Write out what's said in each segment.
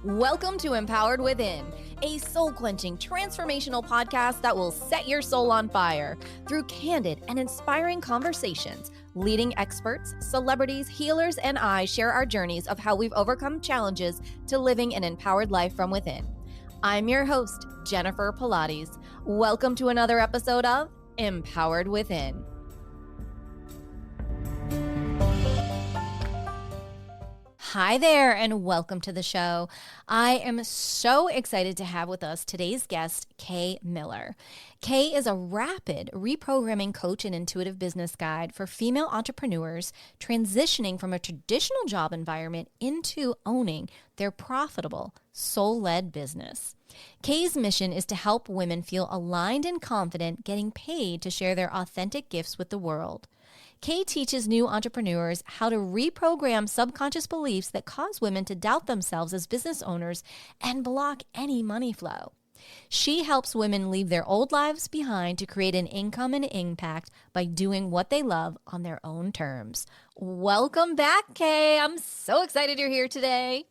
Welcome to Empowered Within, a soul-quenching, transformational podcast that will set your soul on fire through candid and inspiring conversations. Leading experts, celebrities, healers, and I share our journeys of how we've overcome challenges to living an empowered life from within. I'm your host, Jennifer Pilates. Welcome to another episode of Empowered Within. Hi there, and welcome to the show. I am so excited to have with us today's guest, Kay Miller. Kay is a rapid reprogramming coach and intuitive business guide for female entrepreneurs transitioning from a traditional job environment into owning their profitable, soul-led business. Kay's mission is to help women feel aligned and confident getting paid to share their authentic gifts with the world. Kay teaches new entrepreneurs how to reprogram subconscious beliefs that cause women to doubt themselves as business owners and block any money flow. She helps women leave their old lives behind to create an income and impact by doing what they love on their own terms. Welcome back, Kay. I'm so excited you're here today.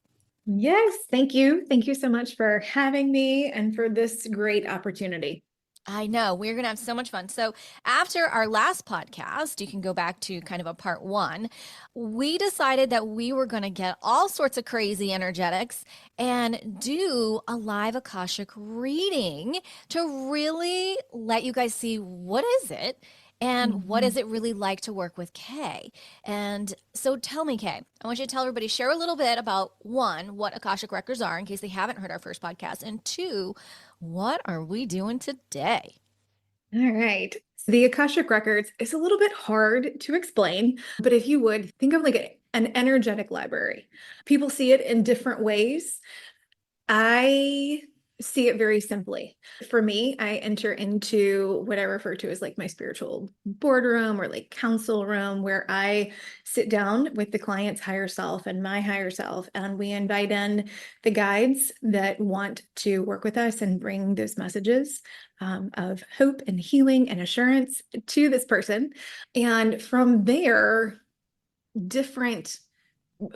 Yes, thank you. Thank you so much for having me and for this great opportunity. I know, we're going to have so much fun. So after our last podcast, you can go back to kind of a part one, we decided that we were going to get all sorts of crazy energetics and do a live Akashic reading to really let you guys see what is it and what is it really like to work with Kay. And so tell me, Kay, I want you to tell everybody, share a little bit about one, what Akashic Records are in case they haven't heard our first podcast, and two, what are we doing today? All right. So the Akashic Records is a little bit hard to explain, but if you would think of like an energetic library, people see it in different ways. I see it very simply. For me, I enter into what I refer to as like my spiritual boardroom or like council room, where I sit down with the client's higher self and my higher self, and we invite in the guides that want to work with us and bring those messages of hope and healing and assurance to this person. And from there, different,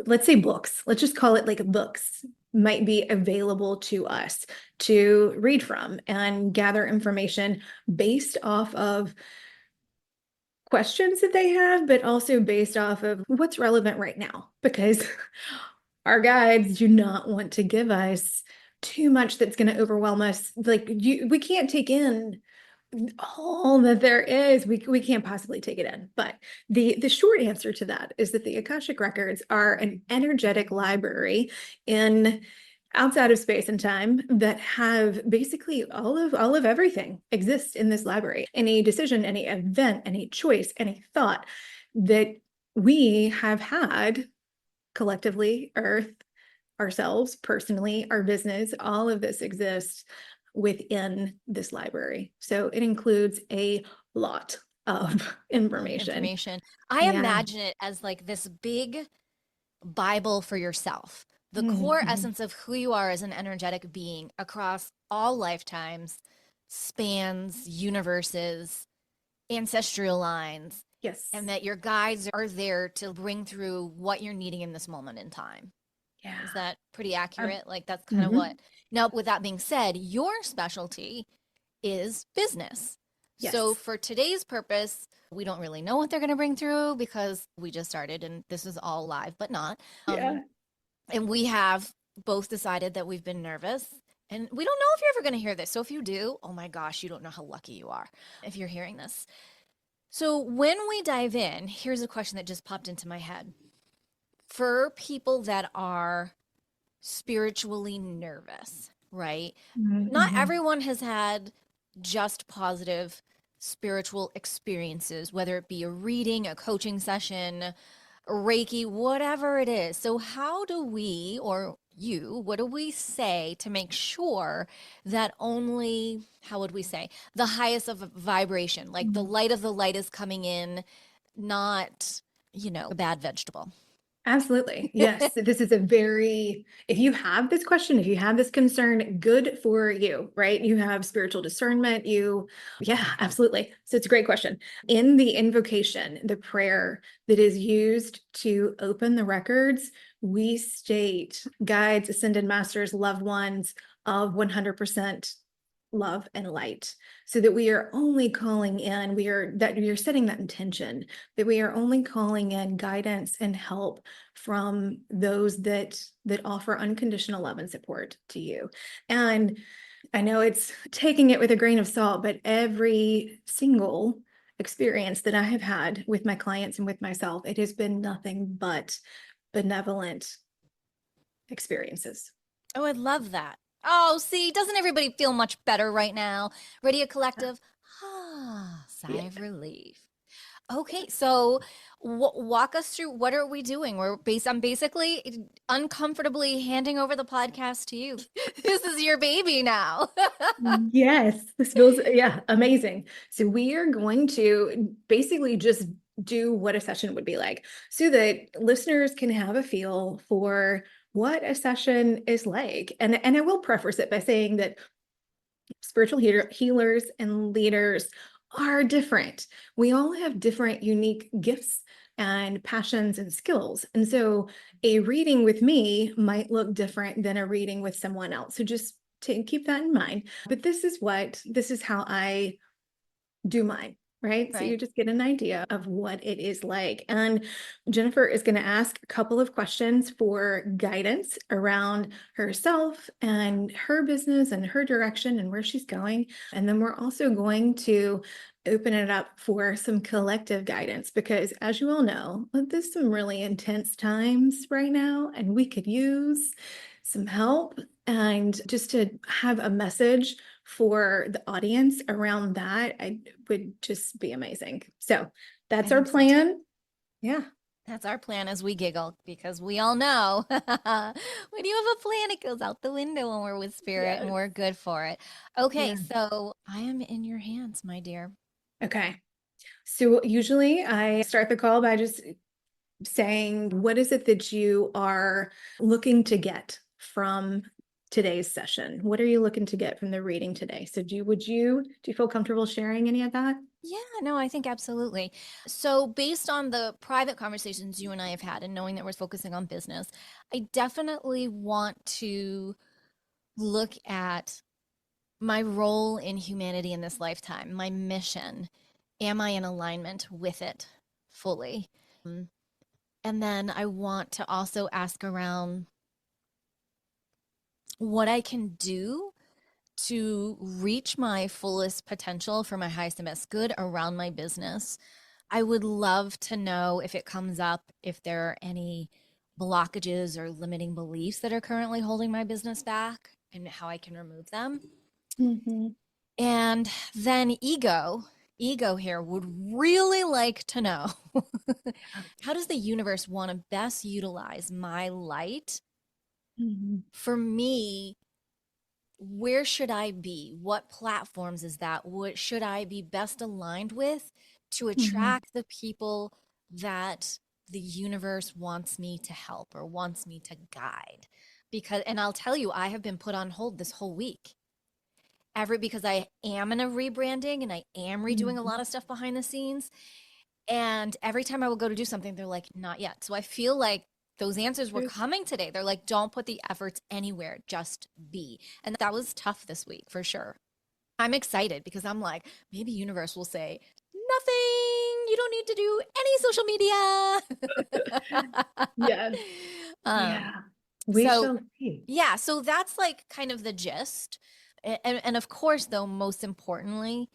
let's say books, let's just call it like books, might be available to us to read from and gather information based off of questions that they have, but also based off of what's relevant right now, because our guides do not want to give us too much that's going to overwhelm us. Like we can't take in all that there is. We can't possibly take it in. But the short answer to that is that the Akashic Records are an energetic library in outside of space and time that have basically all of everything exists in this library. Any decision, any event, any choice, any thought that we have had collectively, Earth, ourselves, personally, our business, all of this exists within this library. So it includes a lot of information. I imagine it as like this big Bible for yourself, the core essence of who you are as an energetic being across all lifetimes, spans, universes, ancestral lines. Yes. And that your guides are there to bring through what you're needing in this moment in time. Yeah. Is that pretty accurate? Like that's kind of what. Now, with that being said, your specialty is business. Yes. So for today's purpose, we don't really know what they're going to bring through because we just started and this is all live, but not. And we have both decided that we've been nervous, and we don't know if you're ever going to hear this. So if you do, oh my gosh, you don't know how lucky you are if you're hearing this. So when we dive in, here's a question that just popped into my head. For people that are spiritually nervous, right? Not everyone has had just positive spiritual experiences, whether it be a reading, a coaching session, Reiki, whatever it is. So how do we, or you, what do we say to make sure that only, how would we say, the highest of vibration, like the light of the light is coming in, not, a bad vegetable? Absolutely. Yes. This is a very, if you have this question, if you have this concern, good for you, right? You have spiritual discernment. Yeah, absolutely. So it's a great question. In the invocation, the prayer that is used to open the records, we state guides, ascended masters, loved ones of 100% love and light, so that we are only calling in, we are setting that intention that we are only calling in guidance and help from those that offer unconditional love and support to you. And I know it's taking it with a grain of salt, but every single experience that I have had with my clients and with myself, it has been nothing but benevolent experiences. Oh, I love that. Oh, see, doesn't everybody feel much better right now? Radio Collective, sigh Yeah. of relief. Okay, so walk us through what are we doing? I'm basically uncomfortably handing over the podcast to you. This is your baby now. Yes, this feels, yeah, amazing. So we are going to basically just do what a session would be like so that listeners can have a feel for what a session is like. And I will preface it by saying that spiritual healers and leaders are different. We all have different unique gifts and passions and skills. And so a reading with me might look different than a reading with someone else. So just to keep that in mind. But this is how I do mine, right? So Right. you just get an idea of what it is like. And Jennifer is going to ask a couple of questions for guidance around herself and her business and her direction and where she's going. And then we're also going to open it up for some collective guidance because, as you all know, there's some really intense times right now, and we could use some help and just to have a message for the audience around that, I would just be amazing. So I that's our think so too. plan. Yeah. That's our plan as we giggle because we all know when you have a plan, it goes out the window when we're with spirit and Yes. we're good for it. Okay, Yeah. so I am in your hands, my dear. Okay. So usually I start the call by just saying, what is it that you are looking to get from today's session? What are you looking to get from the reading today? So do you feel comfortable sharing any of that? Yeah, no, I think absolutely. So, based on the private conversations you and I have had, and knowing that we're focusing on business, I definitely want to look at my role in humanity in this lifetime, my mission. Am I in alignment with it fully? Mm. And then I want to also ask around what I can do to reach my fullest potential for my highest and best good around my business. I would love to know if it comes up, if there are any blockages or limiting beliefs that are currently holding my business back and how I can remove them. Mhm. And then ego here would really like to know how does the universe want to best utilize my light Mhm. for me? Where should I be? What platforms is that? What should I be best aligned with to Mhm. attract the people that the universe wants me to help or wants me to guide? Because, and I'll tell you, I have been put on hold this whole week. Because I am in a rebranding and I am redoing a Mhm. lot of stuff behind the scenes. And every time I will go to do something, they're like, not yet. So I feel like those answers were coming today. They're like, don't put the efforts anywhere, just be. And that was tough this week for sure. I'm excited because I'm like, maybe universe will say, nothing. You don't need to do any social media. Yes. um, Yeah. We so shall see. yeah, so that's like kind of the gist. And of course, though, most importantly,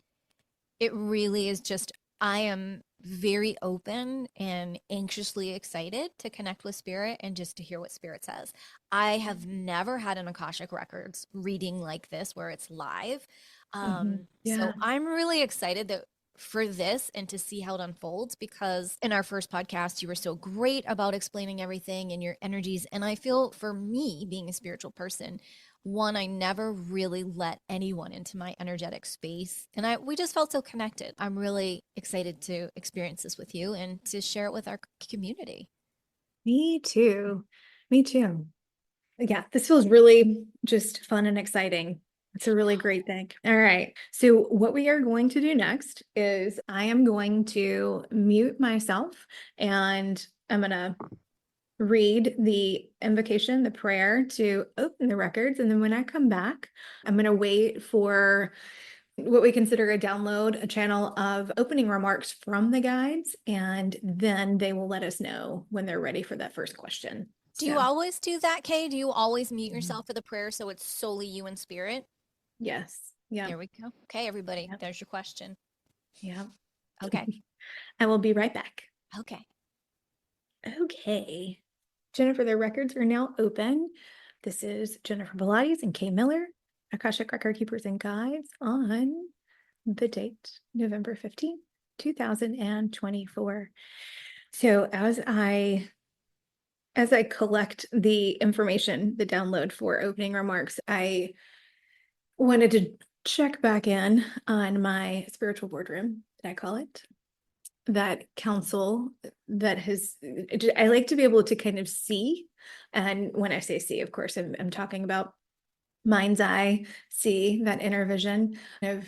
it really is just I am very open and anxiously excited to connect with spirit and just to hear what spirit says. I have never had an Akashic Records reading like this where it's live. Mhm. So Yeah. I'm really excited that for this and to see how it unfolds because in our first podcast you were so great about explaining everything and your energies, and I feel for me being a spiritual person, one, I never really let anyone into my energetic space. And we just felt so connected. I'm really excited to experience this with you and to share it with our community. Me too. Me too. Yeah, this feels really just fun and exciting. It's a really great thing. All right. So, what we are going to do next is I am going to mute myself and I'm going to read the invocation, the prayer to open the records. And then when I come back, I'm going to wait for what we consider a download, a channel of opening remarks from the guides. And then they will let us know when they're ready for that first question. Do you So, always do that, Kay? Do you always mute yourself for the prayer so it's solely you in spirit? yes. Yeah. There we go. Okay, everybody, Yep. there's your question. Yeah. Okay. I will be right back. Okay. Okay. Jennifer, the records are now open. This is Jennifer Pilates and Kay Miller, Akashic Record Keepers and Guides on the date, November 15th, 2024. So as I collect the information, the download for opening remarks, I wanted to check back in on my spiritual boardroom, that I call it, that council that has, I like to be able to kind of see. And when I say see, of course, I'm talking about mind's eye, see that inner vision of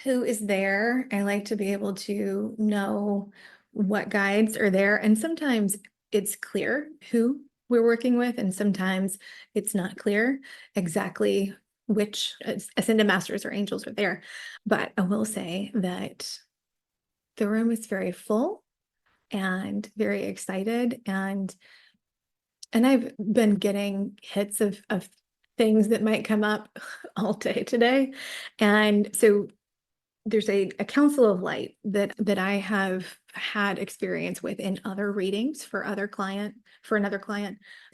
who is there. I like to be able to know what guides are there. And sometimes it's clear who we're working with, and sometimes it's not clear exactly which ascended masters or angels are there. But I will say that the room is very full and very excited, and I've been getting hits of things that might come up all day today. And so there's a council of light that I have had experience with in other readings for another client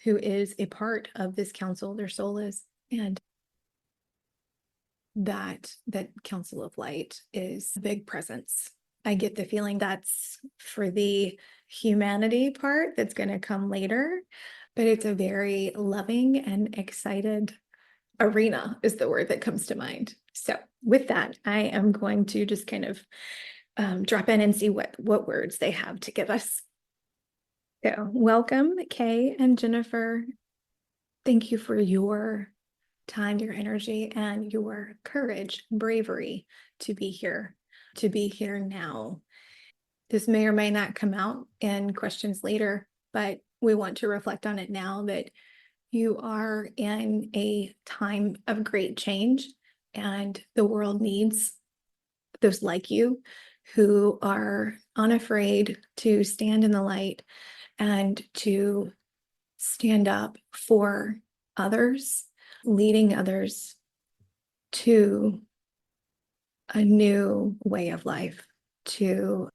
who is a part of this council, their soul is. And that council of light is a big presence. I get the feeling that's for the humanity part that's going to come later, but it's a very loving and excited arena is the word that comes to mind. So with that, I am going to just kind of drop in and see what words they have to give us. So welcome, Kay and Jennifer. Thank you for your time, your energy, and your courage, bravery to be here now. This may or may not come out in questions later, but we want to reflect on it now that you are in a time of great change, and the world needs those like you who are unafraid to stand in the light and to stand up for others, leading others to a new way of life, to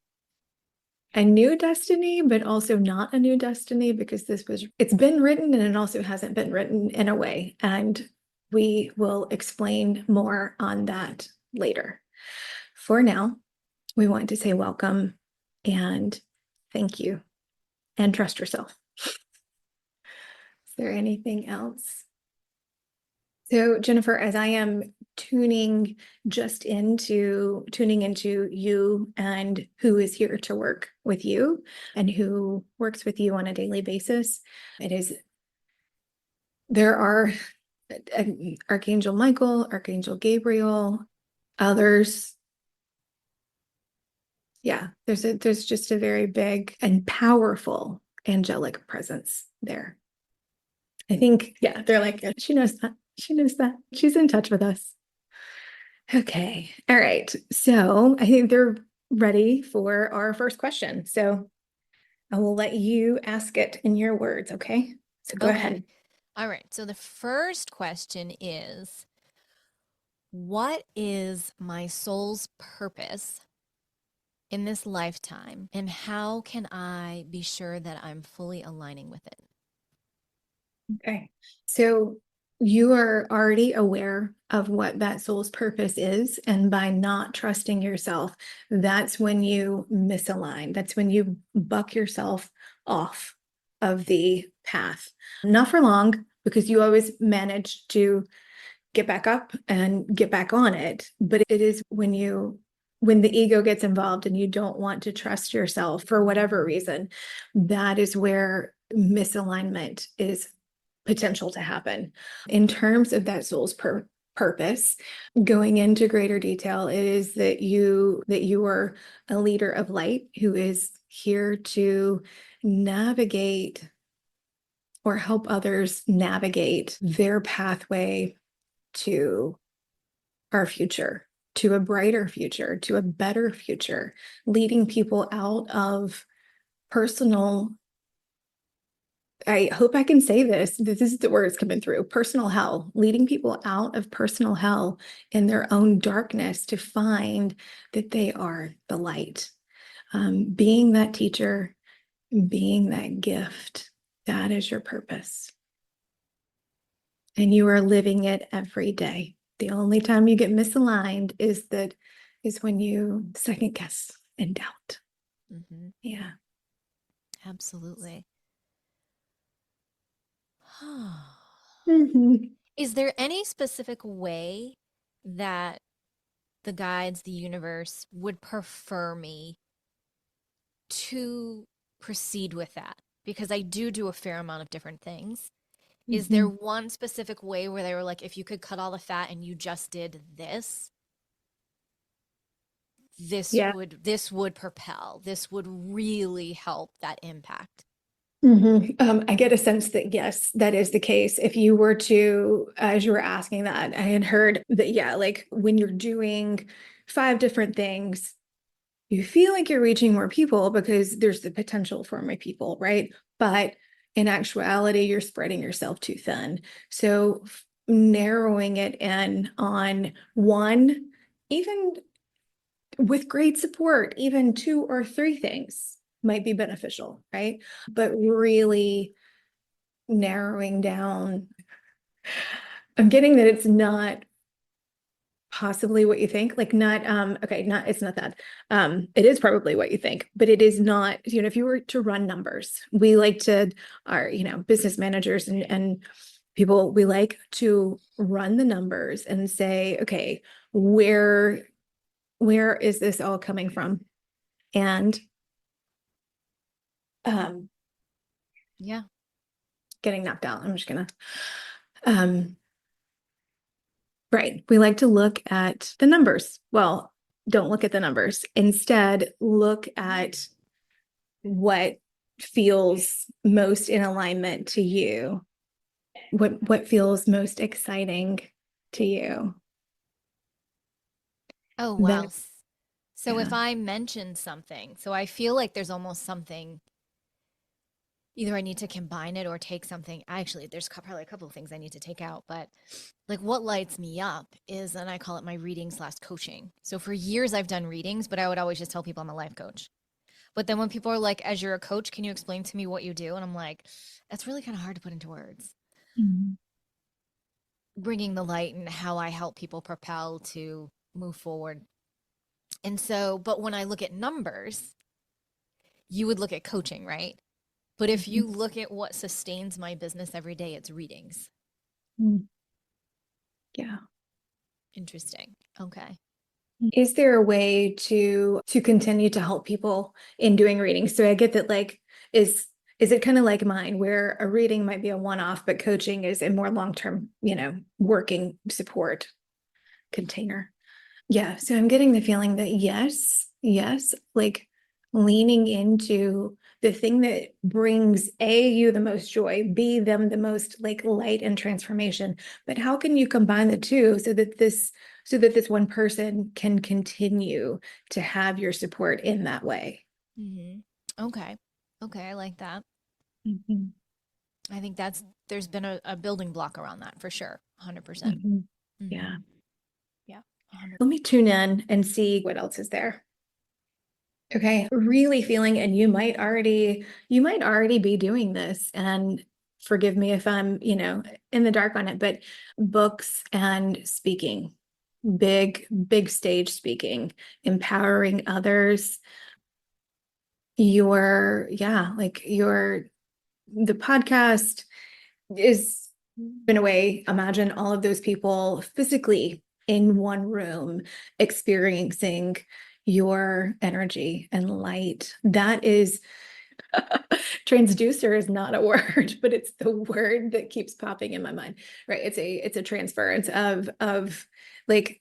a new destiny, but also not a new destiny, because it's been written and it also hasn't been written in a way. And we will explain more on that later. For now, we want to say welcome and thank you and trust yourself. Is there anything else? So, Jennifer, as I am tuning into you and who is here to work with you and who works with you on a daily basis, there are Archangel Michael, Archangel Gabriel, others. Yeah, there's just a very big and powerful angelic presence there. I think, yeah, they're like, she knows that. She knows that. She's in touch with us. Okay. All right. So I think they're ready for our first question. So I will let you ask it in your words. Okay. So go ahead. All right. So the first question is, what is my soul's purpose in this lifetime, and how can I be sure that I'm fully aligning with it? Okay. So you are already aware of what that soul's purpose is. And by not trusting yourself, that's when you misalign. That's when you buck yourself off of the path. Not for long, because you always manage to get back up and get back on it. But it is when the ego gets involved and you don't want to trust yourself for whatever reason, that is where misalignment is potential to happen. In terms of that soul's purpose, going into greater detail, it is that you are a leader of light who is here to navigate or help others navigate their pathway to our future, to a brighter future, to a better future, leading people out of personal, I hope I can say this. This is the words coming through. Personal hell, leading people out of personal hell in their own darkness to find that they are the light. Being that teacher, being that gift, that is your purpose. And you are living it every day. The only time you get misaligned is when you second guess and doubt. Mm-hmm. Yeah. Absolutely. Mm-hmm. Is there any specific way that the guides, the universe would prefer me to proceed with that? Because I do a fair amount of different things. Is there Mm-hmm. one specific way where they were like, if you could cut all the fat and you just did this, Yeah. this would propel, this would really help that impact? I get a sense that yes, that is the case. If you were to, as you were asking that, I had heard that, yeah, like when you're doing 5 different things, you feel like you're reaching more people because there's the potential for more people, right? But in actuality, you're spreading yourself too thin. So narrowing it in on one, even with great support, even 2 or 3 things might be beneficial, right? But really narrowing down, I'm getting that it's not possibly what you think, like not okay, not it's not that it is probably what you think, but it is not, if you were to run numbers, we like to, our business managers and people, we like to run the numbers and say, okay, where is this all coming from? And um Yeah. getting knocked out, I'm just gonna um right. We like to look at the numbers. Well, don't look at the numbers. Instead, look at what feels most in alignment to you. What feels most exciting to you. Oh, Then, wow. So if yeah. I mention something, so I feel like there's almost something, either I need to combine it or take something. Actually, there's probably a couple of things I need to take out, but like what lights me up is, and I call it my reading/coaching. So for years I've done readings, but I would always just tell people I'm a life coach. But then when people are like, as you're a coach, can you explain to me what you do? And I'm like, that's really kind of hard to put into words. Mhm. Bringing the light and how I help people propel to move forward. And so, but when I look at numbers, you would look at coaching, right? But if you look at what sustains my business every day, it's readings. Mhm. Yeah. Interesting. Okay. Is there a way to continue to help people in doing readings? So I get that, like, is it kind of like mine, where a reading might be a one-off, but coaching is a more long-term, working support container? Yeah. So I'm getting the feeling that yes, like leaning into the thing that brings you the most joy, them the most like light and transformation. But how can you combine the two so that this one person can continue to have your support in that way? Okay. Okay. I like that. Mhm. I think there's been a building block around that for sure. 100%. Mhm. Mm-hmm. Yeah. Yeah. 100. Let me tune in and see what else is there. Okay, really feeling, and you might already be doing this, and forgive me if I'm, in the dark on it, but books and speaking, big stage speaking, empowering others, the podcast is, in a way, imagine all of those people physically in one room experiencing your energy and light. That is Transducer is not a word, but it's the word that keeps popping in my mind, right? It's a transference of like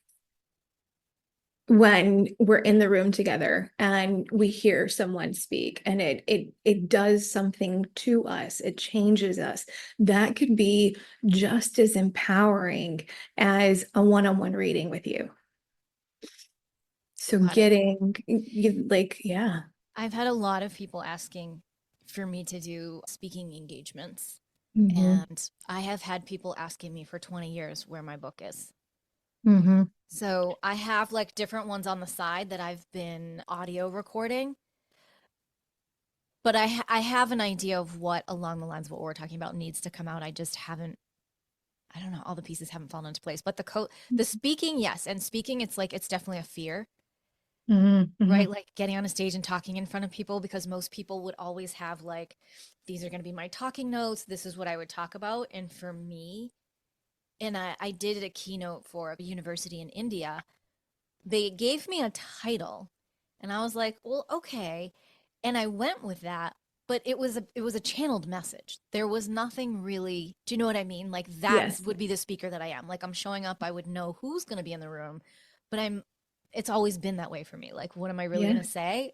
when we're in the room together and we hear someone speak and it does something to us, it changes us. That could be just as empowering as a one-on-one reading with you. So getting like, yeah. I've had a lot of people asking for me to do speaking engagements. Mm-hmm. And I have had people asking me for 20 years where my book is. Mm-hmm. So I have like different ones on the side that I've been audio recording, but I have an idea of what along the lines of what we're talking about needs to come out. I just haven't, I don't know, all the pieces haven't fallen into place. But the speaking, yes, and speaking, it's like it's definitely a fear, Mm-hmm. Mm-hmm. right? Like getting on a stage and talking in front of people because most people would always have like these are going to be my talking notes. This is what I would talk about. And for me, and I did a keynote for a university in India. They gave me a title and I was like, well, okay. And I went with that, but it was a channeled message. There was nothing really, do you know what I mean? Like that Yes. would be the speaker that I am. Like I'm showing up, I would know who's going to be in the room, but it's always been that way for me. Like, what am I really Yeah. going to say?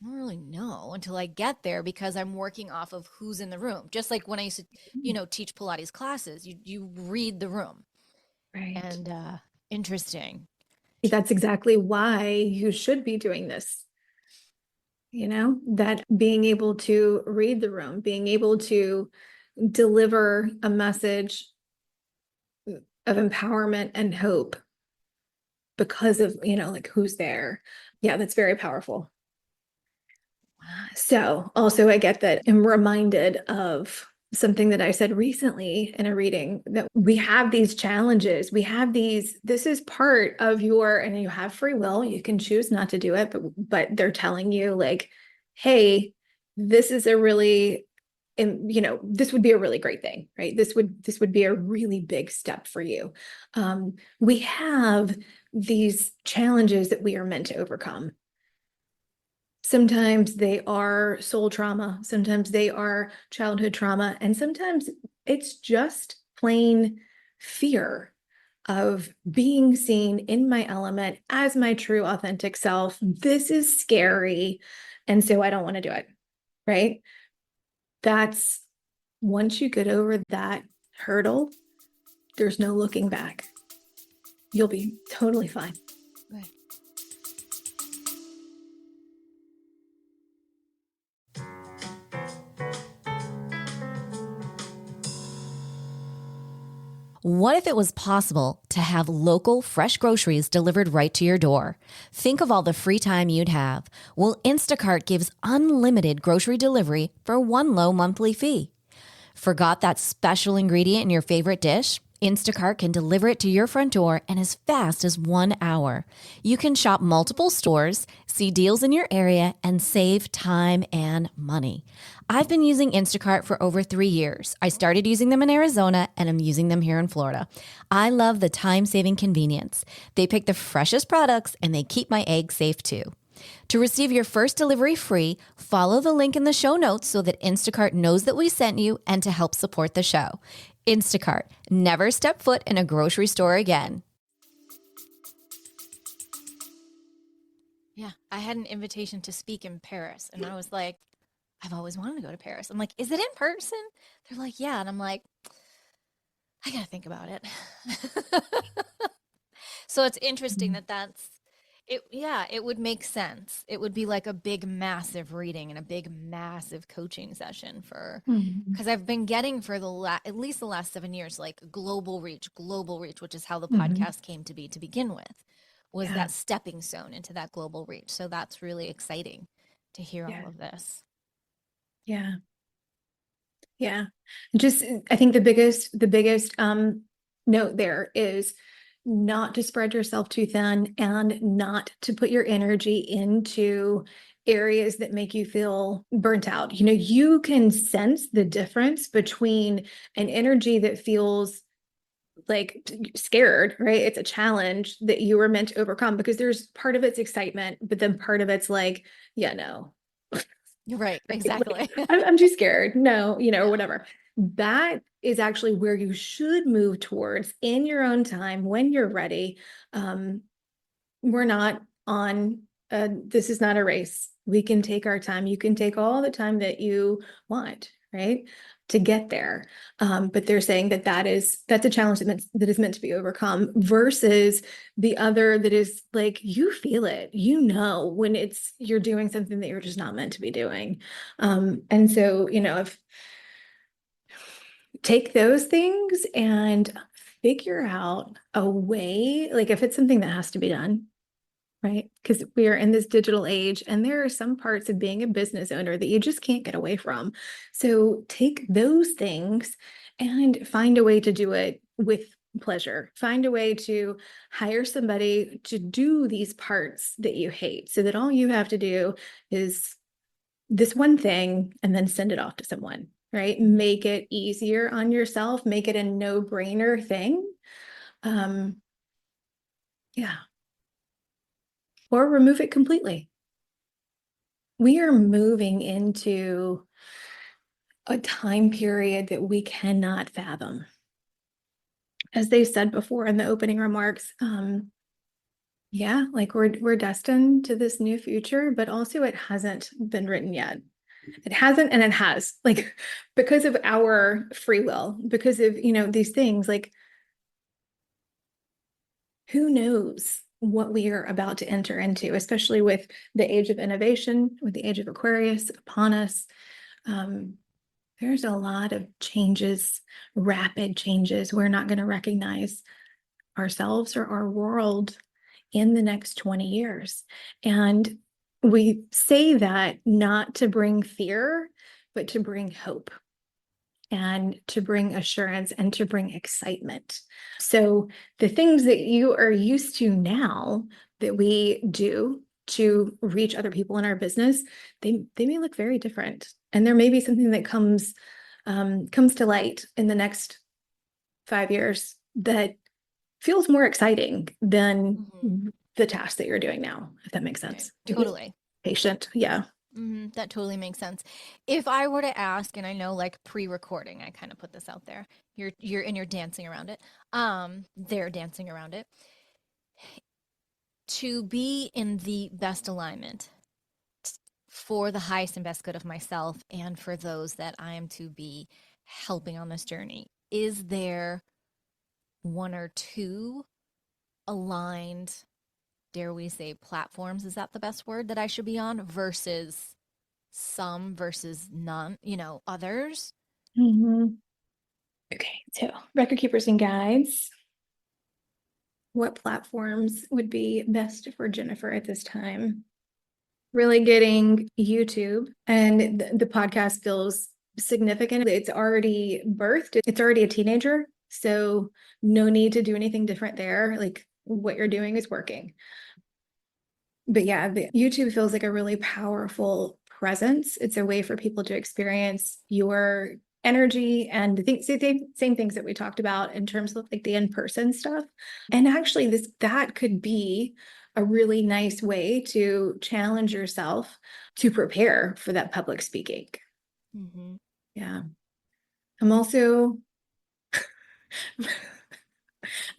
I don't really know until I get there because I'm working off of who's in the room. Just like when I used to, teach Pilates classes, you read the room. Right. And interesting. That's exactly why you should be doing this. That being able to read the room, being able to deliver a message of empowerment and hope because of, like who's there. Yeah, that's very powerful. So also I get that I'm reminded of something that I said recently in a reading that we have these challenges. This is part of and you have free will. You can choose not to do it, but they're telling you like, hey, this is a really, and this would be a really great thing, right? This would be a really big step for you. We have these challenges that we are meant to overcome. Sometimes they are soul trauma, sometimes they are childhood trauma, and sometimes it's just plain fear of being seen in my element as my true authentic self. This is scary, and so I don't want to do it, right? That's once you get over that hurdle, there's no looking back. You'll be totally fine. Right. What if it was possible to have local, fresh groceries delivered right to your door? Think of all the free time you'd have. Well, Instacart gives unlimited grocery delivery for one low monthly fee. Forgot that special ingredient in your favorite dish? Instacart can deliver it to your front door in as fast as 1 hour. You can shop multiple stores, see deals in your area, and save time and money. I've been using Instacart for over 3 years. I started using them in Arizona and I'm using them here in Florida. I love the time-saving convenience. They pick the freshest products and they keep my eggs safe too. To receive your first delivery free, follow the link in the show notes so that Instacart knows that we sent you and to help support the show. Instacart, never step foot in a grocery store again. Yeah, I had an invitation to speak in Paris and I was like, I've always wanted to go to Paris. I'm like, is it in person? They're like, yeah. And I'm like, I got to think about it. So it's interesting that that's it. Yeah, it would make sense. It would be like a big, massive reading and a big, massive coaching session Mhm. because I've been getting for at least the last 7 years, like global reach, which is how the Mhm. podcast came to be to begin with, was Yeah. that stepping stone into that global reach. So that's really exciting to hear all Yeah. of this. Yeah. Yeah. Just I think the biggest note there is not to spread yourself too thin and not to put your energy into areas that make you feel burnt out. You can sense the difference between an energy that feels like scared, right? It's a challenge that you were meant to overcome because there's part of it's excitement, but then part of it's like, yeah, no. You're right. Right? Like, Exactly. I'm too scared. No, or whatever. That is actually where you should move towards in your own time when you're ready. Um, we're not on this is not a race. We can take our time. You can take all the time that you want, right? To get there. But they're saying that's a challenge that is meant to be overcome versus the other that is like you feel it, when you're doing something that you're just not meant to be doing. And so, if take those things and figure out a way, like if it's something that has to be done, right? Because we are in this digital age, and there are some parts of being a business owner that you just can't get away from. So take those things and find a way to do it with pleasure. Find a way to hire somebody to do these parts that you hate so that all you have to do is this one thing and then send it off to someone, right? Make it easier on yourself, make it a no-brainer thing. Um, yeah. Or remove it completely. We are moving into a time period that we cannot fathom. As they said before in the opening remarks, yeah, like we're destined to this new future, but also it hasn't been written yet. It hasn't, and it has, like, because of our free will, because of, these things, like, who knows what we are about to enter into, especially with the age of innovation, with the age of Aquarius upon us. There's a lot of changes, rapid changes. We're not going to recognize ourselves or our world in the next 20 years. And we say that not to bring fear, but to bring hope and to bring assurance and to bring excitement. So the things that you are used to now that we do to reach other people in our business, they may look very different. And there may be something that comes to light in the next 5 years that feels more exciting than the task that you're doing now, if that makes Okay. sense. Totally. Patient. Yeah. That totally makes sense. If I were to ask, and I know like pre-recording, I kind of put this out there. You're dancing around it. They're dancing around it. To be in the best alignment for the highest and best good of myself and for those that I am to be helping on this journey, is there one or two aligned, dare we say, platforms? Is that the best word that I should be on versus some versus none, others? Mhm. Okay, so record keepers and guides. What platforms would be best for Jennifer at this time? Really getting YouTube, and the podcast feels significant. It's already birthed, it's already a teenager. So no need to do anything different there. Like what you're doing is working. But yeah, the YouTube feels like a really powerful presence. It's a way for people to experience your energy and the things, same things that we talked about in terms of like the in-person stuff. And actually, that could be a really nice way to challenge yourself to prepare for that public speaking. Mm-hmm. Yeah. I'm also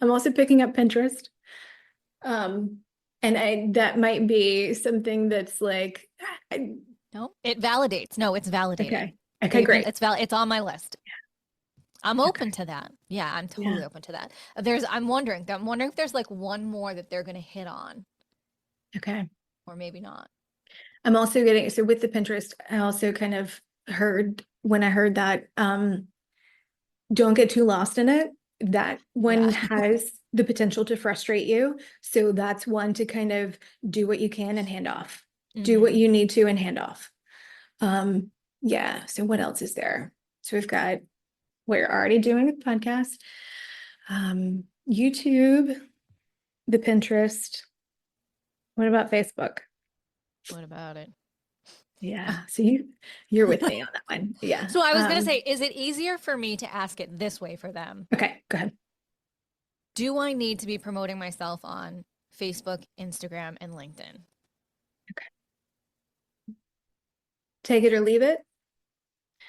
I'm also picking up Pinterest. Um, and that might be something that's like, No, it validates. No, it's validating. okay. Okay, great. It's on my list. I'm Okay. open to that. Yeah, I'm Yeah. totally open to that. I'm wondering if there's like one more that they're going to hit on Okay. or maybe not. I'm also getting, so with the Pinterest, I also kind of heard when I heard that, don't get too lost in it. That Yeah. one has the potential to frustrate you. So that's one to kind of do what you can and hand off. Do what Mm-hmm. you need to and hand off. Yeah. So what else is there? So we're already doing a podcast, YouTube, the Pinterest. What about Facebook? What about it? Yeah. So you're with me on that one. Yeah. So I was going to say, is it easier for me to ask it this way for them? Okay, go ahead. Do I need to be promoting myself on Facebook, Instagram, and LinkedIn? take it or leave it.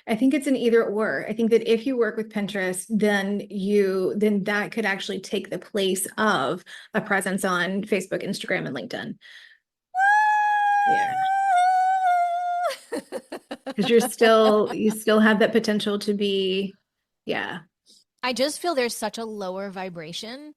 I think it's an either or. I think that if you work with Pinterest, then that could actually take the place of a presence on Facebook, Instagram, and LinkedIn. Yeah. Because you still have that potential to be, yeah. I just feel there's such a lower vibration.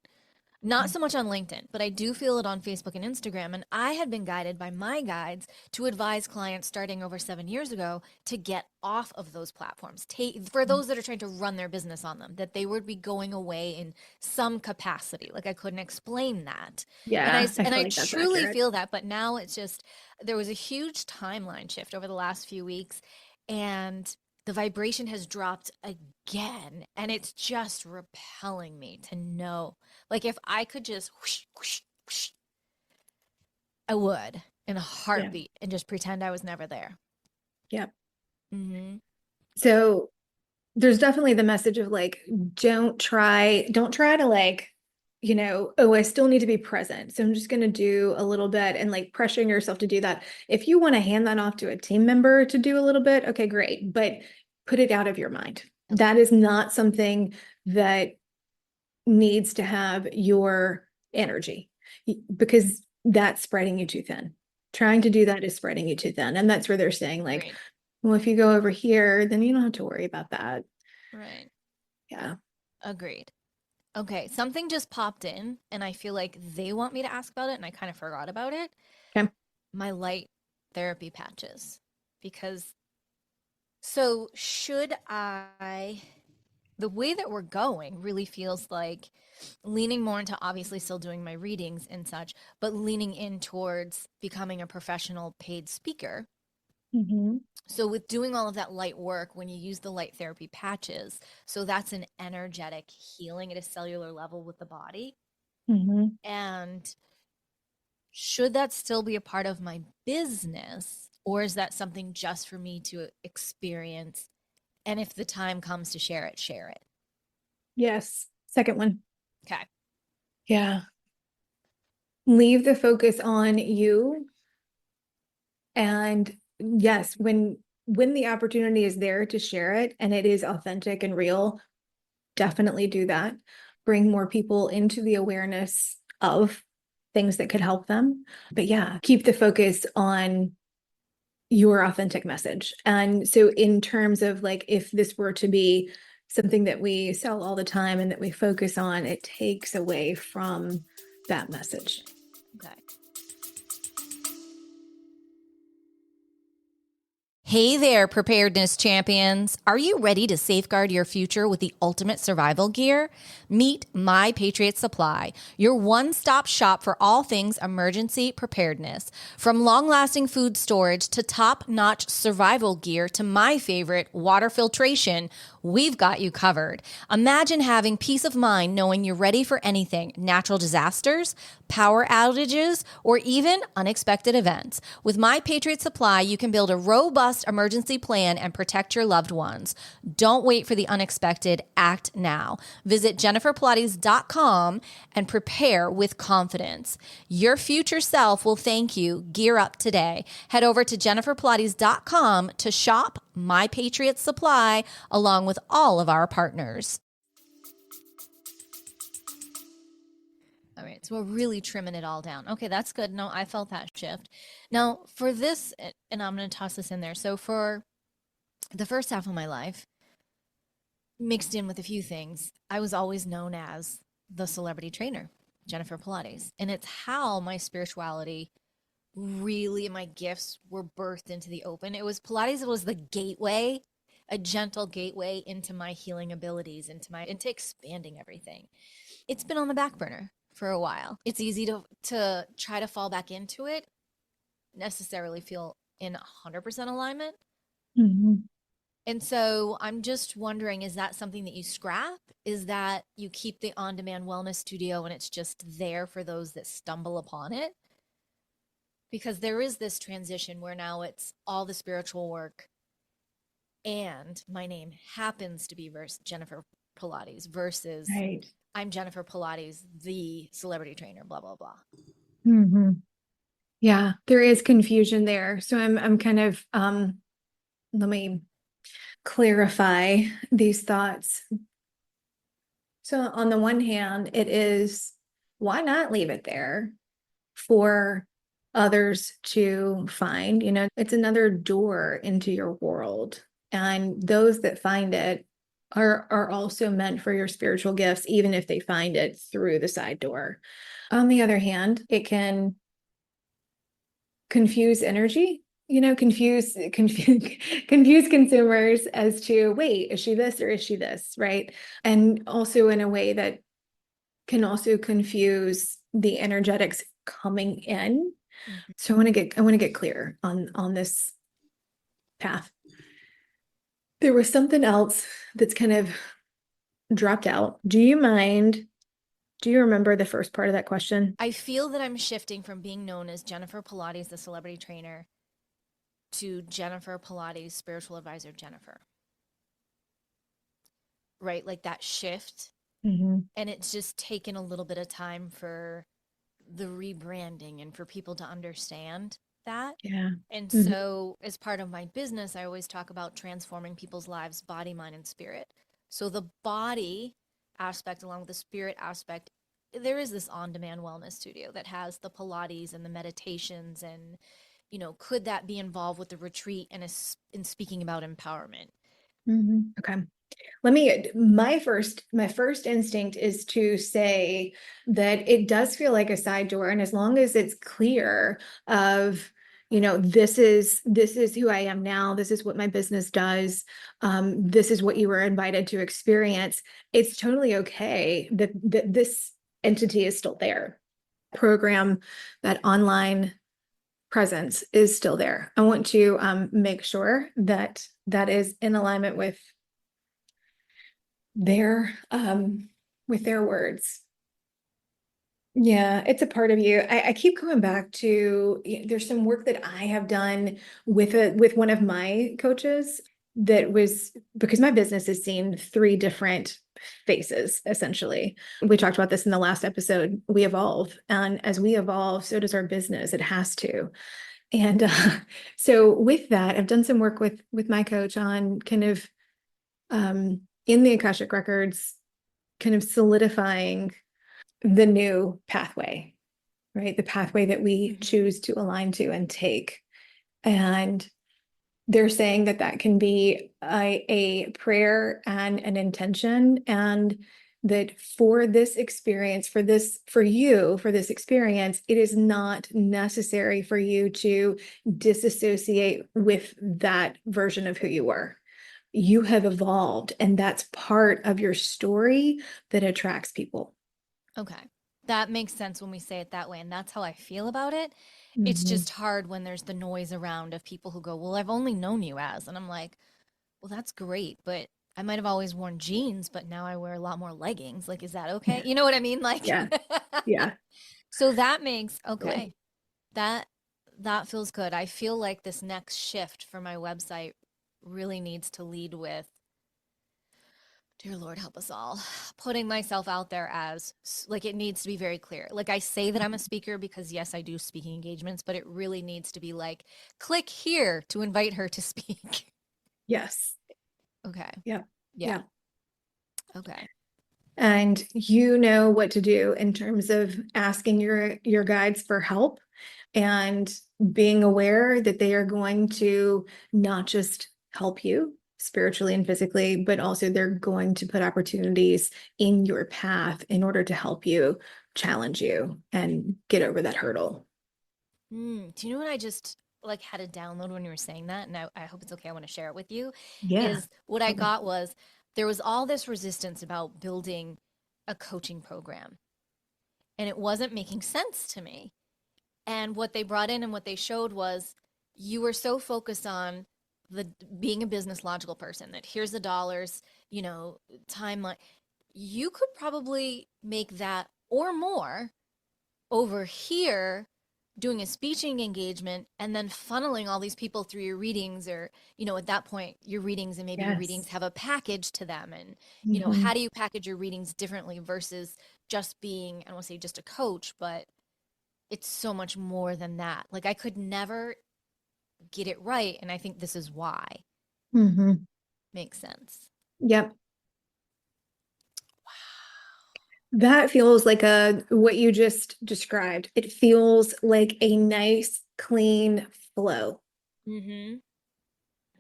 Not so much on LinkedIn, but I do feel it on Facebook and Instagram. And I had been guided by my guides to advise clients starting over 7 years ago to get off of those platforms. For those that are trying to run their business on them, that they would be going away in some capacity. Like I couldn't explain that. Yeah, I And feel I like that's truly accurate. feel that, but now it's just there was a huge timeline shift over the last few weeks, and the vibration has dropped again, and it's just repelling me to know, like, if I could just whoosh, whoosh, whoosh, I would in a Yeah. heartbeat and just pretend I was never there. Yeah. Mm-hmm. So there's definitely the message of like, don't try to like, oh, I still need to be present. So I'm just going to do a little bit and like pressuring yourself to do that. If you want to hand that off to a team member to do a little bit, okay, great. But put it out of your mind. Okay. That is not something that needs to have your energy because that's spreading you too thin. Trying to do that is spreading you too thin. And that's where they're saying, like, Agreed. well, if you go over here, then you don't have to worry about that. Right. Yeah. Agreed. Okay. Something just popped in, and I feel like they want me to ask about it, and I kind of forgot about it. Okay. My light therapy patches. Because, so should I the way that we're going really feels like leaning more into obviously still doing my readings and such, but leaning in towards becoming a professional paid speaker. Mm-hmm. So, with doing all of that light work, when you use the light therapy patches, so that's an energetic healing at a cellular level with the body. Mm-hmm. And should that still be a part of my business, or is that something just for me to experience? And if the time comes to share it, share it. Yes. Second one. Okay. Yeah. Leave the focus on you. And yes, when the opportunity is there to share it and it is authentic and real, definitely do that. Bring more people into the awareness of things that could help them. But yeah, keep the focus on your authentic message. And so, in terms of like, if this were to be something that we sell all the time and that we focus on, it takes away from that message. Okay. Hey there, preparedness champions. Are you ready to safeguard your future with the ultimate survival gear? Meet My Patriot Supply, your one-stop shop for all things emergency preparedness. From long-lasting food storage to top-notch survival gear to my favorite, water filtration, we've got you covered. Imagine having peace of mind knowing you're ready for anything: natural disasters, power outages, or even unexpected events. With My Patriot Supply, you can build a robust emergency plan and protect your loved ones. Don't wait for the unexpected. Act now. Visit jenniferpilates.com and prepare with confidence. Your future self will thank you. Gear up today. Head over to jenniferpilates.com to shop My Patriot Supply along with all of our partners. All right, so we're really trimming it all down. Okay, that's good. No, I felt that shift. Now, for this, and I'm going to toss this in there. So, for the first half of my life, mixed in with a few things, I was always known as the celebrity trainer, Jennifer Pilates. And it's how my spirituality really, my gifts were birthed into the open. It was Pilates, it was the gateway, a gentle gateway into my healing abilities, into expanding everything. It's been on the back burner for a while. It's easy to try to fall back into it, necessarily feel in 100% alignment. Mm-hmm. And so I'm just wondering, is that something that you scrap? Is that you keep the on-demand wellness studio and it's just there for those that stumble upon it? Because there is this transition where now it's all the spiritual work and my name happens to be Jennifer Pilates versus Right. I'm Jennifer Pilates, the celebrity trainer, blah, blah, blah. Mm-hmm. Yeah, there is confusion there. So I'm kind of let me clarify these thoughts. So, on the one hand, it is why not leave it there for others to find? It's another door into your world. And those that find it are also meant for your spiritual gifts, even if they find it through the side door. On the other hand, it can confuse energy, confuse consumers as to, wait, is she this or is she this, right? And also in a way that can also confuse the energetics coming in. Mhm. So I want to get clear on this path. There was something else that's kind of dropped out. Do you mind? Do you remember the first part of that question? I feel that I'm shifting from being known as Jennifer Pilates, the celebrity trainer, to Jennifer Pilates, spiritual advisor Jennifer. Right? Like that shift. Mm-hmm. And it's just taken a little bit of time for the rebranding and for people to understand that. Yeah. And Mm-hmm. so, as part of my business, I always talk about transforming people's lives, body, mind, and spirit. So, the body aspect, along with the spirit aspect, there is this on demand wellness studio that has the Pilates and the meditations. And, could that be involved with the retreat and in speaking about empowerment? Mm-hmm. Okay. My first instinct is to say that it does feel like a side door, and as long as it's clear of, this is who I am now, this is what my business does, this is what you were invited to experience, it's totally okay that this entity is still there. Program, that online presence is still there. I want to make sure that that is in alignment their with their words. Yeah, it's a part of you. I keep going back to, there's some work that I have done with one of my coaches that was because my business has seen three different phases, essentially. We talked about this in the last episode. We evolve, and as we evolve, so does our business. It has to. And so with that, I've done some work with my coach on kind of in the Akashic Records, kind of solidifying the new pathway, right? The pathway that we Mm-hmm. choose to align to and take. And they're saying that that can be a prayer and an intention, and that for this experience, for this experience, it is not necessary for you to disassociate with that version of who you were. You have evolved, and that's part of your story that attracts people. Okay. That makes sense when we say it that way. And that's how I feel about it. It's Mhm. just hard when there's the noise around of people who go, well, I've only known you as. And I'm like, well, that's great. But I might have always worn jeans, but now I wear a lot more leggings. Like, is that okay? Yeah, You know what I mean? Like, yeah, yeah. so that makes, okay. Really. That, that feels good. I feel like this next shift for my website really needs to lead with, dear Lord, help us all. Putting myself out there as, like, it needs to be very clear. Like, I say that I'm a speaker because, yes, I do speaking engagements, but it really needs to be like, click here to invite her to speak. Yes. Okay. Yeah. Yeah. Yeah. Okay. And you know what to do in terms of asking your guides for help and being aware that they are going to not just help you spiritually and physically, but also they're going to put opportunities in your path in order to help you, challenge you, and get over that hurdle. Do you know what I just like had a download when you were saying that? And I hope it's okay. I want to share it with you. Yeah. Is what I Totally. got was there was all this resistance about building a coaching program, and it wasn't making sense to me. And what they brought in and what they showed was you were so focused on the being a business logical person that here's the dollars, timeline. You could probably make that or more over here doing a speaking engagement and then funneling all these people through your readings, or at that point your readings, and maybe your readings Yes. have a package to them. And how Mhm. do you package your readings differently versus just being, I don't want to say just a coach, but it's so much more than that. Like, I could never get it right, and I think this is why. Hmm. Makes sense. Yep. That feels like what you just described. It feels like a nice, clean flow. Mm-hmm.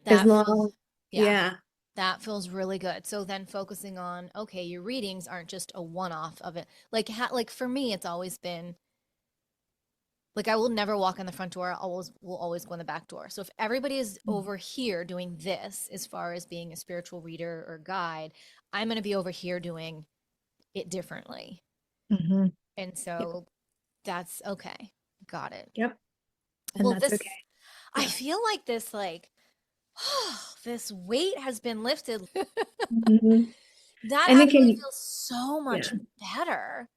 As That feels, long, yeah, yeah. that feels really good. So then focusing on, okay, your readings aren't just a one-off of it. Like for me, it's always been like I will never walk in the front door. I always will always go in the back door. So if everybody is over here doing this as far as being a spiritual reader or guide, I'm going to be over here doing it differently. Hmm. And Yep. so that's okay. Got it. Yep. And Well, that's this okay. I Yeah. feel like this this weight has been lifted. Hmm. That And it actually can, feels so yeah. much better.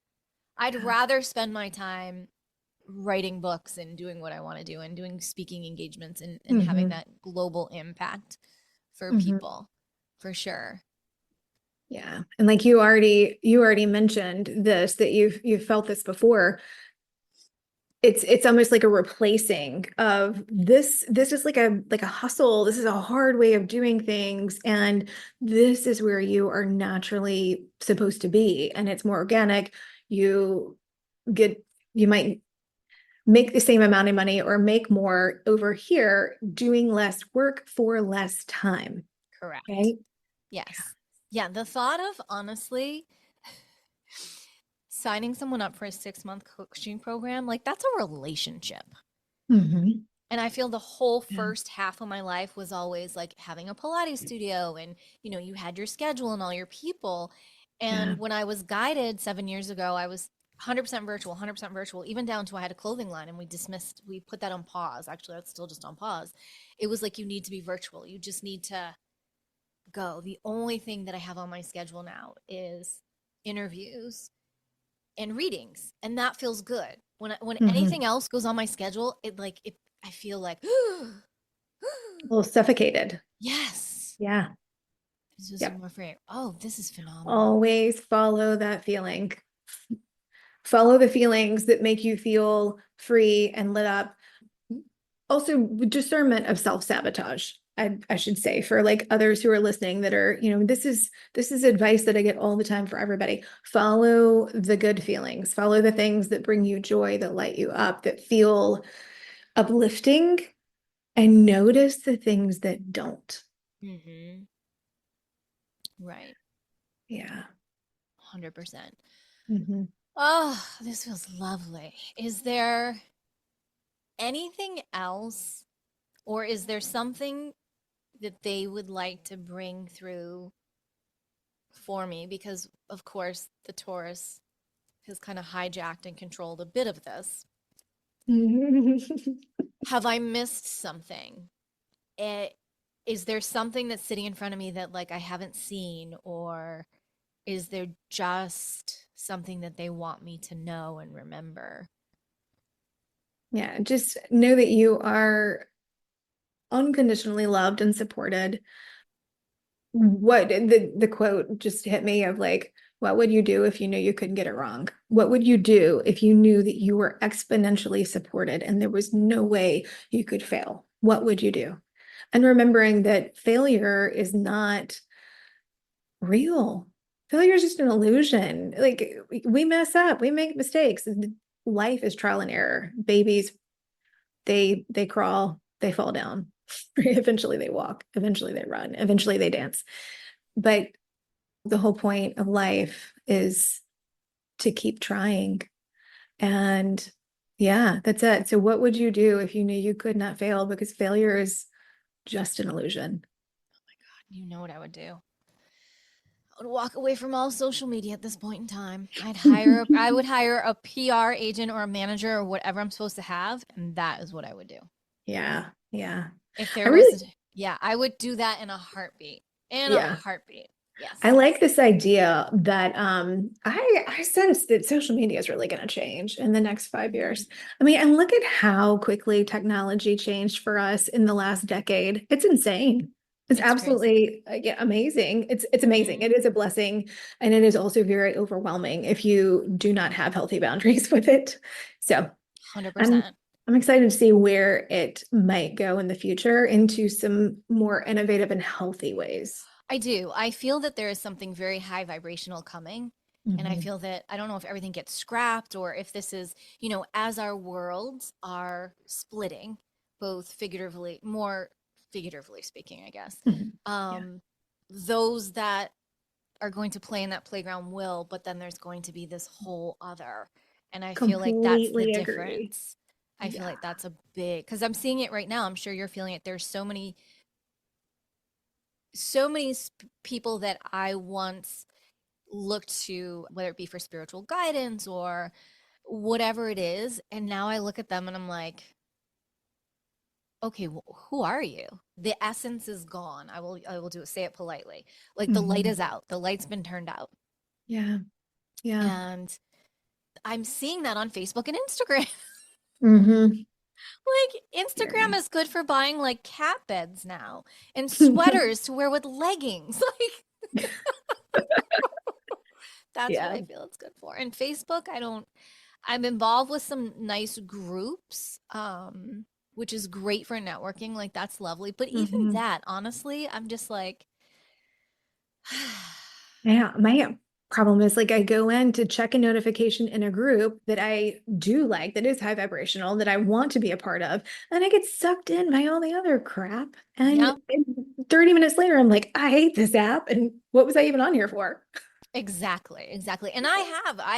I'd Yeah. rather spend my time writing books and doing what I want to do and doing speaking engagements and having Hmm. that global impact for Hmm. people, for sure. Yeah. And like you already mentioned this, that you've felt this before. It's almost like a replacing of this is like a hustle. This is a hard way of doing things, and this is where you are naturally supposed to be, and it's more organic. You get you might make the same amount of money or make more over here doing less work for less time, Correct. right? Yes. Yeah. The thought of honestly signing someone up for a 6-month coaching program, like that's a relationship. Hmm. And I feel the whole Yeah. first half of my life was always like having a Pilates studio and you had your schedule and all your people. Yeah. And when I was guided 7 years ago, I was 100% virtual, 100% virtual, even down to I had a clothing line and we put that on pause. Actually, that's still just on pause. It was like, you need to be virtual. You just need to go. The only thing that I have on my schedule now is interviews and readings, and that feels good. When Hmm. anything else goes on my schedule, I feel like A little suffocated. yes. Yeah. It's just Yep. I'm afraid. Oh, this is phenomenal. Always follow that feeling. Follow the feelings that make you feel free and lit up. Also, discernment of self-sabotage. I should say, for like others who are listening that are, this is advice that I get all the time for everybody. Follow the good feelings. Follow the things that bring you joy, that light you up, that feel uplifting, and notice the things that don't. Mm-hmm. Right. Yeah. 100%. Hmm. Oh, this feels lovely. Is there anything else, or is there something that they would like to bring through for me? Because, of course, the Taurus has kind of hijacked and controlled a bit of this. Have I missed something? It, is there something that's sitting in front of me that like I haven't seen, or is there just something that they want me to know and remember? Yeah, just know that you are unconditionally loved and supported. What the quote just hit me of like, what would you do if you knew you couldn't get it wrong? What would you do if you knew that you were exponentially supported and there was no way you could fail? What would you do? And remembering that failure is not real. Failure is just an illusion. Like we mess up, we make mistakes. Life is trial and error. Babies, they crawl, they fall down. Eventually they walk, eventually they run, eventually they dance. But the whole point of life is to keep trying. And yeah, that's it. So what would you do if you knew you could not fail? Because failure is just an illusion. You know what I would do? I would walk away from all social media at this point in time. I would hire a PR agent or a manager or whatever I'm supposed to have, and that is what I would do. Yeah, yeah. If I there really, was, yeah, I would do that in a heartbeat. In a yeah. heartbeat. Yes. I like this idea that I sense that social media is really going to change in the next 5 years. I mean, and look at how quickly technology changed for us in the last decade. It's insane. It's It's crazy. absolutely yeah, amazing. It's amazing. Mm-hmm. It is a blessing, and it is also very overwhelming if you do not have healthy boundaries with it. So I'm 100%. I'm excited to see where it might go in the future into some more innovative and healthy ways. I do. I feel that there is something very high vibrational coming. And I Mhm. feel that I don't know if everything gets scrapped or if this is, as our worlds are splitting, both figuratively, more figuratively speaking, I guess. Mhm. Yeah, Um, those that are going to play in that playground will, but then there's going to be this whole other. And I feel like that's the completely agree. difference. I feel Yeah. like that's a big, because I'm seeing it right now. I'm sure you're feeling it. There's so many people that I once looked to, whether it be for spiritual guidance or whatever it is. And now I look at them and I'm like, okay, who are you? The essence is gone. I will say it politely. Like the light is Mhm. out. The light's been turned out. Yeah. Yeah. And I'm seeing that on Facebook and Instagram. Hmm. Like Instagram Scary. is good for buying like cat beds now and sweaters to wear with leggings. Like that's what Yeah. I feel it's good for. And Facebook, I'm involved with some nice groups, which is great for networking. Like that's lovely. But even Hmm. that, honestly, I'm just like, Yeah. My problem is like I go in to check a notification in a group that I do like, that is high vibrational, that I want to be a part of, and I get sucked in by all the other crap. And yeah, 30 minutes later, I'm like, I hate this app. And what was I even on here for? exactly, exactly. And I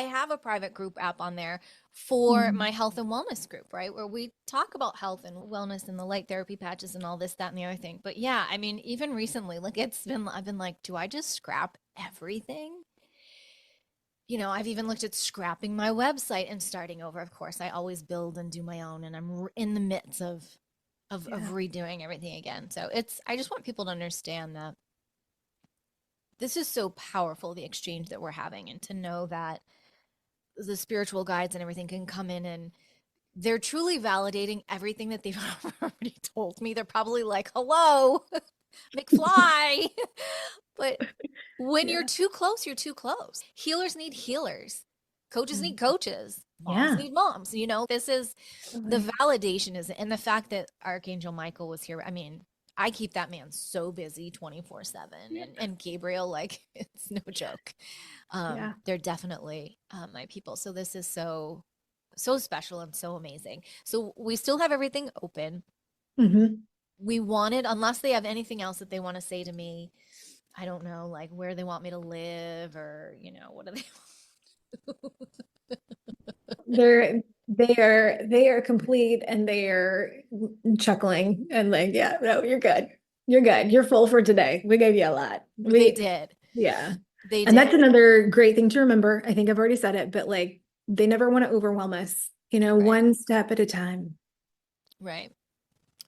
have a private group app on there for Mhm. my health and wellness group, right? Where we talk about health and wellness and the light therapy patches and all this, that, and the other thing. But yeah, I mean, even recently, like I've been like, do I just scrap everything? I've even looked at scrapping my website and starting over. Of course, I always build and do my own, and I'm in the midst of Yeah. redoing everything again. So I just want people to understand that this is so powerful, the exchange that we're having, and to know that the spiritual guides and everything can come in and they're truly validating everything that they've already told me. They're probably like, hello, McFly. But when you're Yeah. too close, you're too close. Healers need healers. Coaches need Mhm. coaches. Moms Yeah. need moms. This is the Totally. validation is, and the fact that Archangel Michael was here. I mean, I keep that man so busy 24/7, Yeah. and Gabriel, like, it's no joke. Yeah. They're definitely my people. So this is so special and so amazing. So we still have everything open. Hmm. We wanted, unless they have anything else that they want to say to me, I don't know, like where they want me to live or, what do they They are complete, and they are chuckling and like, yeah, no, you're good. You're good. You're full for today. We gave you a lot. They did. Yeah. They And that's did. another great thing to remember. I think I've already said it, but like they never want to overwhelm us, Right. one step at a time. Right.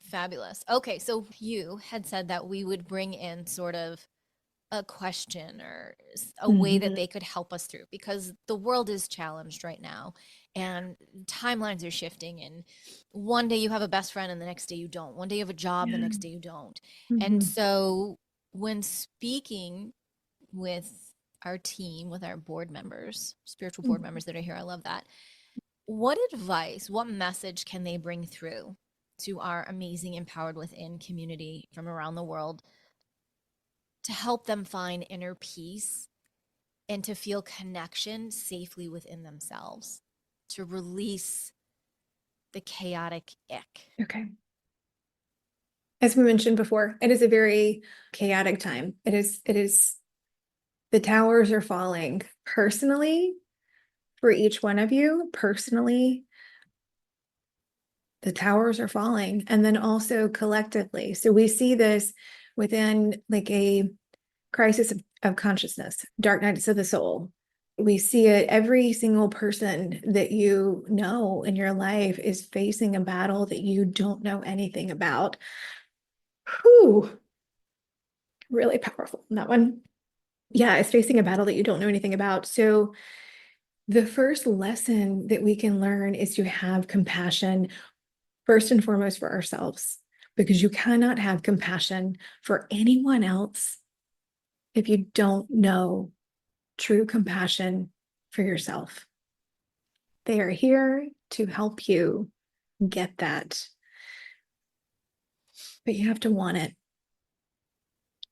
Fabulous. Okay, so you had said that we would bring in sort of a question or a way that Mhm. they could help us through because the world is challenged right now and timelines are shifting, and one day you have a best friend and the next day you don't. One day you have a job, the Yeah. next day you don't. And Mhm. so when speaking with our team, with our board members, spiritual board Mhm. members that are here, I love that. What advice, what message can they bring through to our amazing Empowered Within community from around the world to help them find inner peace and to feel connection safely within themselves, to release the chaotic ick? Okay. As we mentioned before, it is a very chaotic time. It is the towers are falling personally for each one of you. Personally, the towers are falling, and then also collectively. So we see this within like a crisis of consciousness, dark nights of the soul. We see it. Every single person that you know in your life is facing a battle that you don't know anything about. Whew, really powerful. That one. Yeah, it's facing a battle that you don't know anything about. So the first lesson that we can learn is to have compassion first and foremost for ourselves, because you cannot have compassion for anyone else if you don't know true compassion for yourself. They are here to help you get that, but you have to want it.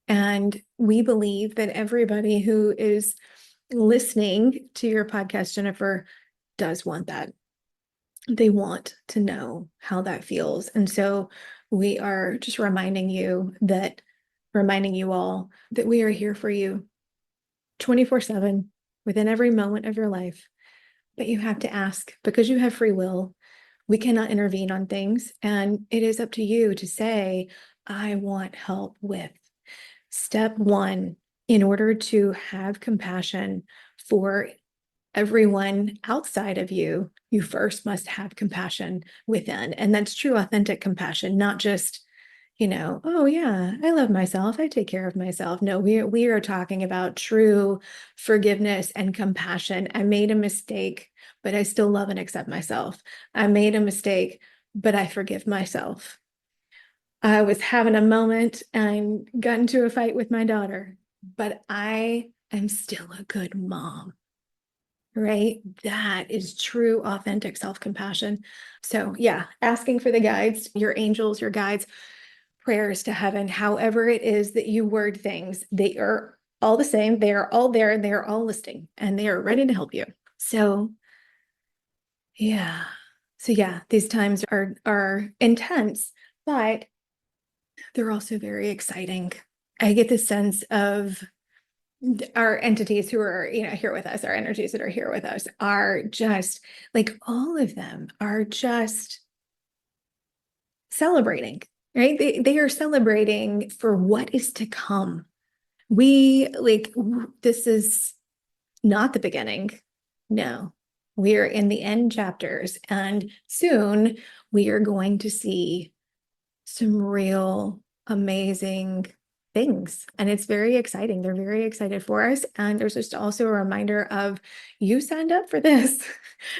And we believe that everybody who is listening to your podcast, Jennifer, does want that. They want to know how that feels. And so we are just reminding you all that we are here for you 24/7 within every moment of your life. But you have to ask because you have free will. We cannot intervene on things. And it is up to you to say, I want help with. Step one, in order to have compassion for everyone outside of you, you first must have compassion within. And that's true, authentic compassion, not just, oh yeah, I love myself. I take care of myself. No, we are talking about true forgiveness and compassion. I made a mistake, but I still love and accept myself. I made a mistake, but I forgive myself. I was having a moment and got into a fight with my daughter, but I am still a good mom, right? That is true, authentic self-compassion. So, yeah, asking for the guides, your angels, your guides, prayers to heaven, however it is that you word things, they are all the same. They are all there and they are all listening and they are ready to help you. So, yeah. So, yeah, these times are intense, but they're also very exciting. I get the sense of our entities who are, here with us, our energies that are here with us are just like all of them are just celebrating, right? They are celebrating for what is to come. This is not the beginning. No, we are in the end chapters, and soon we are going to see some real amazing things. And it's very exciting. They're very excited for us. And there's just also a reminder of you signed up for this.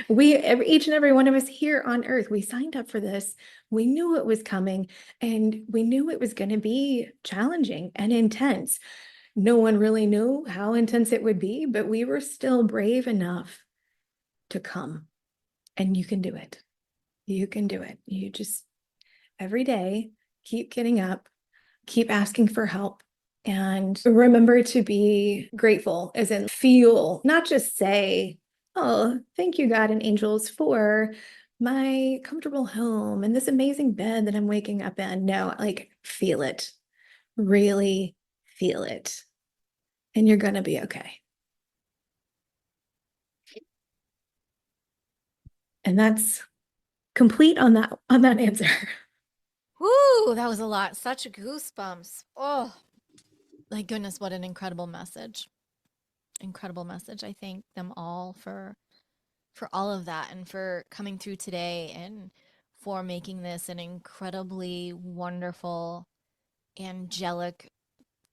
Each and every one of us here on earth, we signed up for this. We knew it was coming and we knew it was going to be challenging and intense. No one really knew how intense it would be, but we were still brave enough to come. And you can do it. You can do it. You just every day keep getting up, keep asking for help, and remember to be grateful, as in feel, not just say, oh, thank you, God and angels, for my comfortable home and this amazing bed that I'm waking up in. No, like feel it, really feel it, and you're going to be okay. And that's complete on that answer. Woo, that was a lot. Such goosebumps. Oh, my goodness, what an incredible message. Incredible message. I thank them all for all of that and for coming through today and for making this an incredibly wonderful, angelic,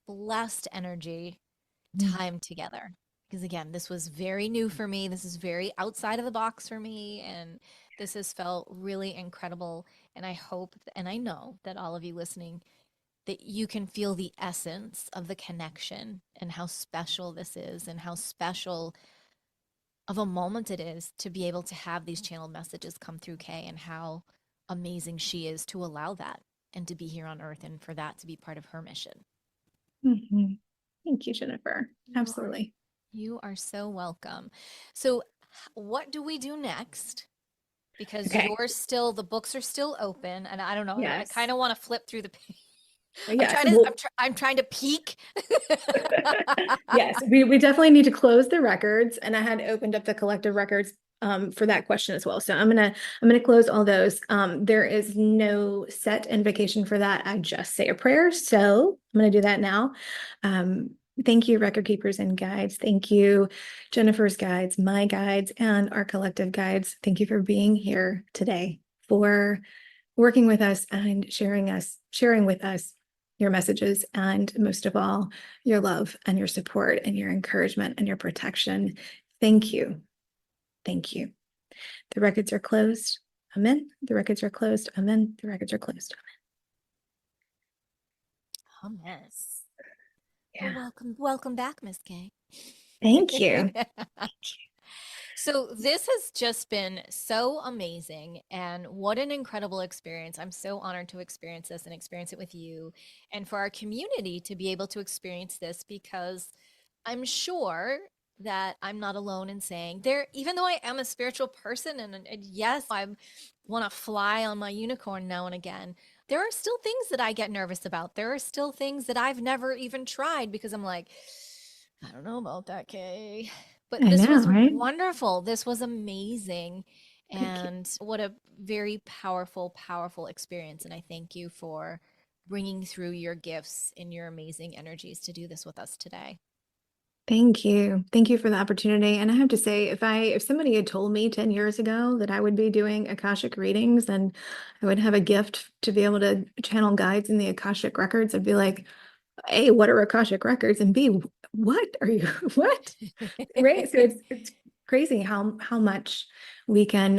blessed energy time together. Because again, this was very new for me. This is very outside of the box for me. And this has felt really incredible. And I hope and I know that all of you listening, that you can feel the essence of the connection and how special this is and how special of a moment it is to be able to have these channeled messages come through Kay and how amazing she is to allow that and to be here on earth and for that to be part of her mission. Mhm. Thank you, Jennifer. Absolutely. You are so welcome. So, what do we do next? Because Okay. the books are still open, and I don't know. I kind Yes. of want to flip through the page. Yes. Well, I'm trying to peek. yes, we definitely need to close the records, and I had opened up the collective records for that question as well. So I'm gonna close all those. There is no set invocation for that. I just say a prayer. So I'm gonna do that now. Um, thank you, record keepers and guides. Thank you, Jennifer's guides, my guides, and our collective guides. Thank you for being here today, for working with us and sharing with us your messages, and most of all, your love and your support and your encouragement and your protection. Thank you. Thank you. The records are closed. Amen. The records are closed. Amen. The records are closed. Amen. Well, Yeah. welcome back, Miss Kay. Thank you. So this has just been so amazing, and what an incredible experience. I'm so honored to experience this and experience it with you, and for our community to be able to experience this, because I'm sure that I'm not alone in saying there, even though I am a spiritual person and yes, I want to fly on my unicorn now and again, there are still things that I get nervous about. There are still things that I've never even tried because I'm like, I don't know about that, Kay. But I this know, was right? wonderful. This was amazing. Thank you. And what a very powerful, powerful experience. And I thank you for bringing through your gifts and your amazing energies to do this with us today. Thank you. Thank you for the opportunity. And I have to say, if somebody had told me 10 years ago that I would be doing Akashic readings and I would have a gift to be able to channel guides in the Akashic records, I'd be like, A, what are Akashic records? And B, what are you, what? Right. So it's crazy how much we can,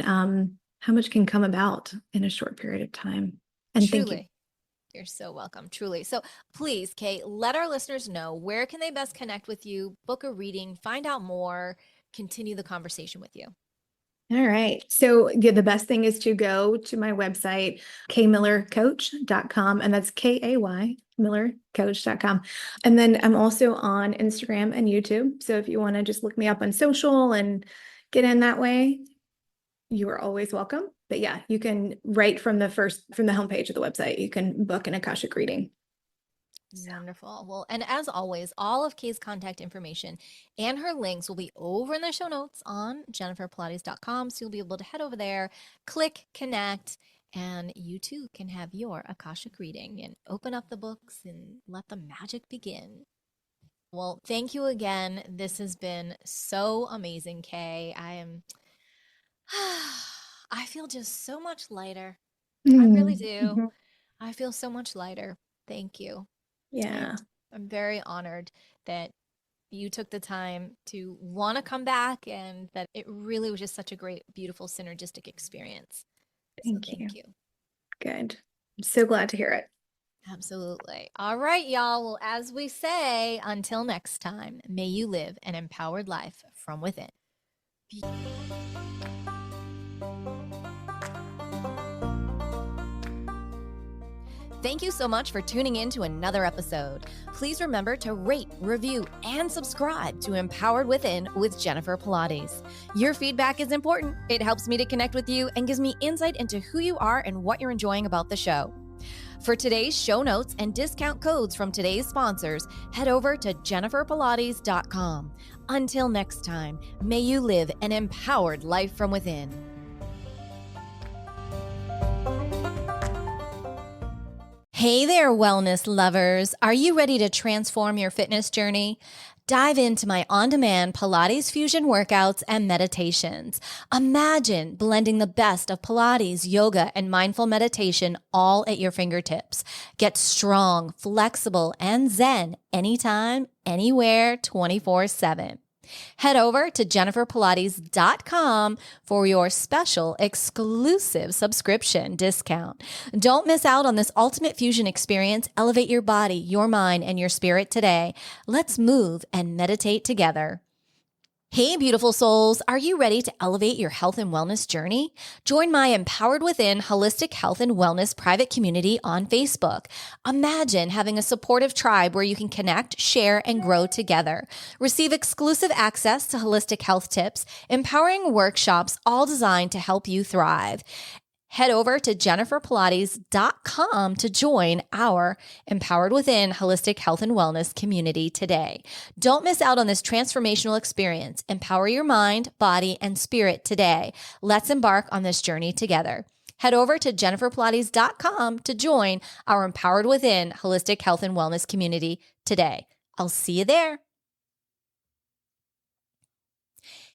how much can come about in a short period of time. And thank you. Truly. You're so welcome, truly. So please, Kate, let our listeners know, where can they best connect with you, book a reading, find out more, continue the conversation with you. All right. So yeah, the best thing is to go to my website, kaymillercoach.com, and that's K-A-Y, millercoach.com. And then I'm also on Instagram and YouTube. So if you want to just look me up on social and get in that way, you are always welcome. But yeah, you can right from the homepage of the website, you can book an Akashic reading. Wonderful. Well, and as always, all of Kay's contact information and her links will be over in the show notes on jenniferpilates.com. So you'll be able to head over there, click, connect, and you too can have your Akashic reading and open up the books and let the magic begin. Well, thank you again. This has been so amazing, Kay. I feel just so much lighter. I really do. Mhm. I feel so much lighter. Thank you. Yeah. I'm very honored that you took the time to want to come back and that it really was just such a great, beautiful, synergistic experience. So Thank you. thank you. Good. I'm so glad to hear it. Absolutely. All right, y'all. Well, as we say, until next time, may you live an empowered life from within. Thank you so much for tuning in to another episode. Please remember to rate, review, and subscribe to Empowered Within with Jennifer Pilates. Your feedback is important. It helps me to connect with you and gives me insight into who you are and what you're enjoying about the show. For today's show notes and discount codes from today's sponsors, head over to jenniferpilates.com. Until next time, may you live an empowered life from within. Hey there, wellness lovers. Are you ready to transform your fitness journey? Dive into my on-demand Pilates fusion workouts and meditations. Imagine blending the best of Pilates, yoga, and mindful meditation all at your fingertips. Get strong, flexible, and zen anytime, anywhere, 24/7. Head over to jenniferpilates.com for your special exclusive subscription discount. Don't miss out on this ultimate fusion experience. Elevate your body, your mind, and your spirit today. Let's move and meditate together. Hey, beautiful souls. Are you ready to elevate your health and wellness journey? Join my Empowered Within Holistic Health and Wellness private community on Facebook. Imagine having a supportive tribe where you can connect, share, and grow together. Receive exclusive access to holistic health tips, empowering workshops, all designed to help you thrive. Head over to jenniferpilates.com to join our Empowered Within Holistic Health and Wellness community today. Don't miss out on this transformational experience. Empower your mind, body, and spirit today. Let's embark on this journey together. Head over to jenniferpilates.com to join our Empowered Within Holistic Health and Wellness community today. I'll see you there.